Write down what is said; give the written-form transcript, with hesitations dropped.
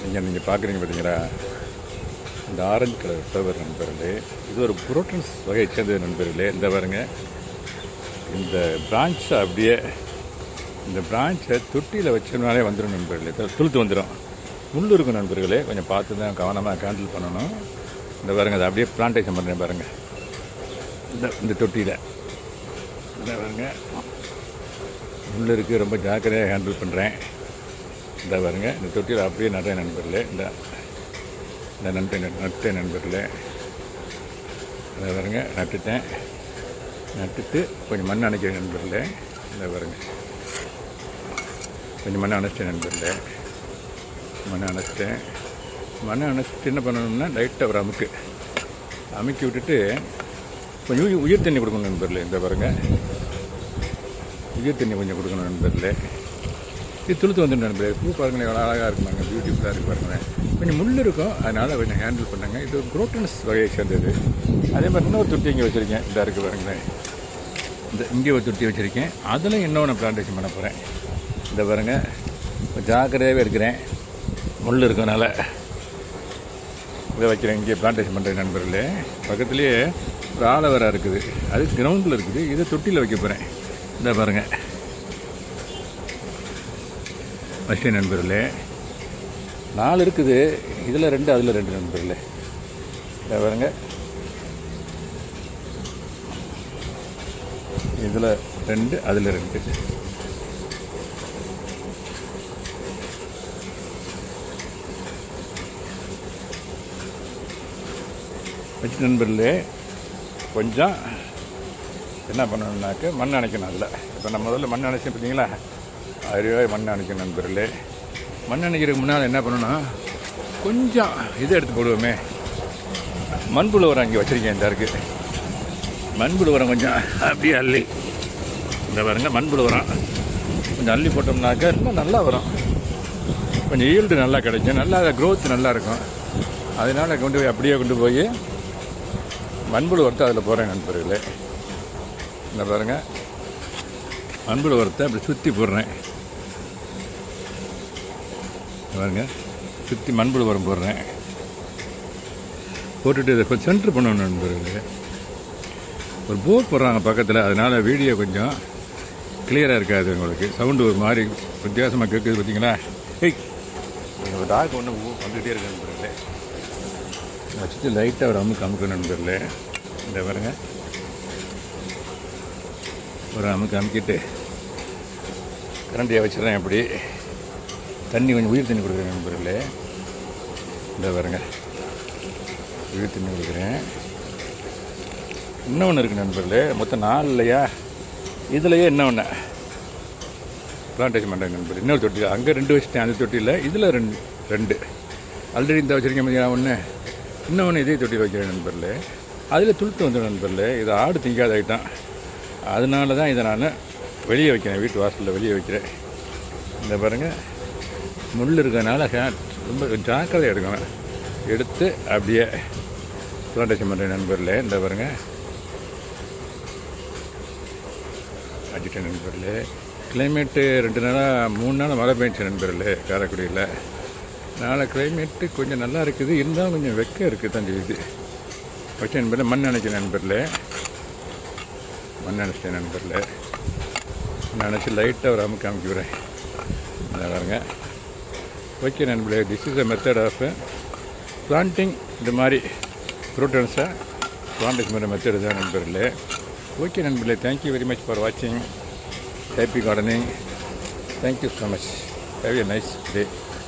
நீங்கள் பார்க்குறீங்க பார்த்தீங்களா, இந்த ஆரஞ்சு கலர் ஃப்ளவர் நண்பர்களே, இது ஒரு புரோட்டன்ஸ் வகையை சேர்ந்தது நண்பர்களே. இந்த பாருங்க, இந்த பிரான்ச்சை அப்படியே இந்த பிரான்ச்சை தொட்டியில் வச்சோம்னாலே வந்துடும் நண்பர்களே, துளுத்து வந்துடும். முள் இருக்கும் நண்பர்களே, கொஞ்சம் பார்த்து தான் கவனமாக ஹேண்டில் பண்ணணும். இந்த பாருங்கள், அதை அப்படியே பிளான்டேஷன் பண்ணுறேன் பாருங்கள். இந்த தொட்டியில் இந்த பாருங்க, முள் இருக்குது, ரொம்ப ஜாக்கிரதையாக ஹேண்டில் பண்ணுறேன். இந்த பாருங்க, இந்த தொட்டியில் அப்படியே நடுறேன் நண்பர்களே. இந்த நட்டேன் நண்பர்களே. இந்த பாருங்க, நட்டுட்டு கொஞ்சம் மண் அணைக்கிறேன் நண்பர்களே. இந்த பாருங்க, கொஞ்சம் மண்ணை அணைச்சிட்டேன் நண்பர்களே. மண்ணை அணைச்சிட்டு என்ன பண்ணணும்னா, லைட்டாக ஒரு அமுக்கி விட்டுட்டு கொஞ்சம் உயிர் தண்ணி கொடுக்கணும் நண்பர்களே. இந்த பாருங்க, உயிர் தண்ணி கொஞ்சம் கொடுக்கணும் நண்பர்களே. இது துளுத்து வந்துடும் நண்பர்களே. பூ பாருங்களேன், எவ்வளோ அழகாக இருக்குமாங்க, பியூட்டிஃபுல்லாக இருக்குது பாருங்களேன். கொஞ்சம் முள் இருக்கும், அதனால் கொஞ்சம் ஹேண்டில் பண்ணாங்க. இது ஒரு புரோட்டன்ஸ் வகையை சேர்ந்தது. அதே மாதிரி இன்னொரு தொட்டி இங்கே வச்சுருக்கேன், இதாக இருக்குது பாருங்களேன். இங்கே ஒரு தொட்டி வச்சுருக்கேன், அதில் இன்னொன்று பிளான்டேஷன் பண்ண போகிறேன். இந்த பாருங்கள், ஜாக்கிரதையாகவே இருக்கிறேன், முள் இருக்கனால இதை வைக்கிறேன். இங்கே பிளான்டேஷன் பண்ணுறேன் நண்பர்களே. பக்கத்துலேயே ஒரு ஆலோவேரா இருக்குது, அது கிரவுண்டில் இருக்குது. இதை தொட்டியில் வைக்க போகிறேன். இந்த பாருங்கள் வச்சேன் நண்பர்களே. 4 இருக்குது, இதில் 2, அதில் 2 நண்பர்களே. இந்த பாருங்க, இதில் 2, அதில் 2. வச்சு நண்பர்களே, கொஞ்சம் என்ன பண்ணணுன்னாக்க மண் அணைக்கணும். அதில் இப்போ நம்ம முதல்ல மண் அணைச்சோம் பார்த்தீங்களா, அதுவே மண் அணைக்கணும் நண்பர்களே. மண் அணைக்கிறதுக்கு முன்னால் என்ன பண்ணணும், கொஞ்சம் இதை எடுத்து போடுவோமே, மண்புழு உரம் இங்கே வச்சுருக்கேன். இந்த இருக்குது மண்புழு உரம், கொஞ்சம் அப்படியே அள்ளி இந்த பாருங்க, மண்புழு உரம் கொஞ்சம் அள்ளி போட்டோம்னாக்க இன்னும் நல்லா வரும். கொஞ்சம் ஈல்டு நல்லா கிடைக்கும், நல்லா க்ரோத் நல்லா இருக்கும். அதனால் அப்படியே கொண்டு போய் மண்புழு உரத்தை அதில் போகிறேன் நண்பர்களே. இந்த பாருங்கள், மண்புழு உரத்தை அப்படி சுற்றி போடுறேன் பாருங்க, சுற்றி மண்புழு உரம் போடுறேன். போட்டுட்டு இதை கொஞ்சம் சென்ட்ரு பண்ணணும் நண்பர்களே. ஒரு போர் போடுறாங்க பக்கத்தில், அதனால் வீடியோ கொஞ்சம் கிளியராக இருக்காது உங்களுக்கு. சவுண்டு ஒரு மாதிரி வித்தியாசமாக கேட்குது பார்த்தீங்களா. ஒரு டாக் ஒன்று வந்துகிட்டே இருக்கு நண்பர்களே. வச்சுட்டு லைட்டாக ஒரு அமுக்கு நண்பர்களே. இந்த பாருங்க, ஒரு அமுக்கிட்டு கரண்டியை வச்சுருந்தேன். அப்படி தண்ணி கொஞ்சம் உயிர் தண்ணி கொடுக்குறேன் நண்பர்களே. இந்த பாருங்க, உயிர் தண்ணி கொடுக்குறேன். இன்னொன்று இருக்குது நண்பர்களே, மொத்தம் 4 இல்லையா, இதுலையே இன்னொன்று பிளான்டேஷன் பண்ணுறேன் நண்பர். இன்னொரு தொட்டியில் அங்கே 2 வச்சுட்டேன், அந்த தொட்டியில். இதில் 2 ஆல்ரெடி இந்த வச்சுருக்கேன் பார்த்தீங்கன்னா. இன்னொன்று இதே தொட்டியில் வைக்கிறேன் நண்பர்களே. அதில் துளுத்து வந்துடும் நண்பர்களே. இது ஆடு திங்காத ஐட்டம், அதனால தான் இதை நான் வெளியே வைக்கிறேன், வீட்டு வாசலில் வெளியே வைக்கிறேன். இந்த பாருங்கள், முள் இருக்கிறதுனால ரொம்ப ஜாக்கிரதையாக எடுக்கணும். எடுத்து அப்படியே பிளான்டேஷன் பண்ணுறேன் நண்பர்களே. இந்த பாருங்கள், அடிட்டேன் நண்பர்களே. கிளைமேட்டு 2 நாளாக 3 நாள் மழை பெய்ஞ்சி நண்பர்களே காரைக்குடியில். நாளை கிளைமேட்டு கொஞ்சம் நல்லா இருக்குது, இருந்தாலும் கொஞ்சம் வெக்க இருக்குது தான் செய்யுது. வச்ச நண்பர்களே, மண் அணைக்கிறேன் நண்பர்களே. மண் அணைச்சிட்டேன் நண்பர்களே. மண் அணைச்சி லைட்டாக ஒரு அமுக்கிக்கிறேன். இந்த பாருங்க, ஓகே நண்பர்களே. This is a method of planting. இந்த மாதிரி புரோட்டன்ஸை பிளான்டேஷன் பண்ணுற மெத்தடு தான் நண்பர்களே. ஓகே நண்பர்களே, தேங்க்யூ வெரி மச் ஃபார் வாட்சிங் happy gardening. Thank you so much. Have a nice day.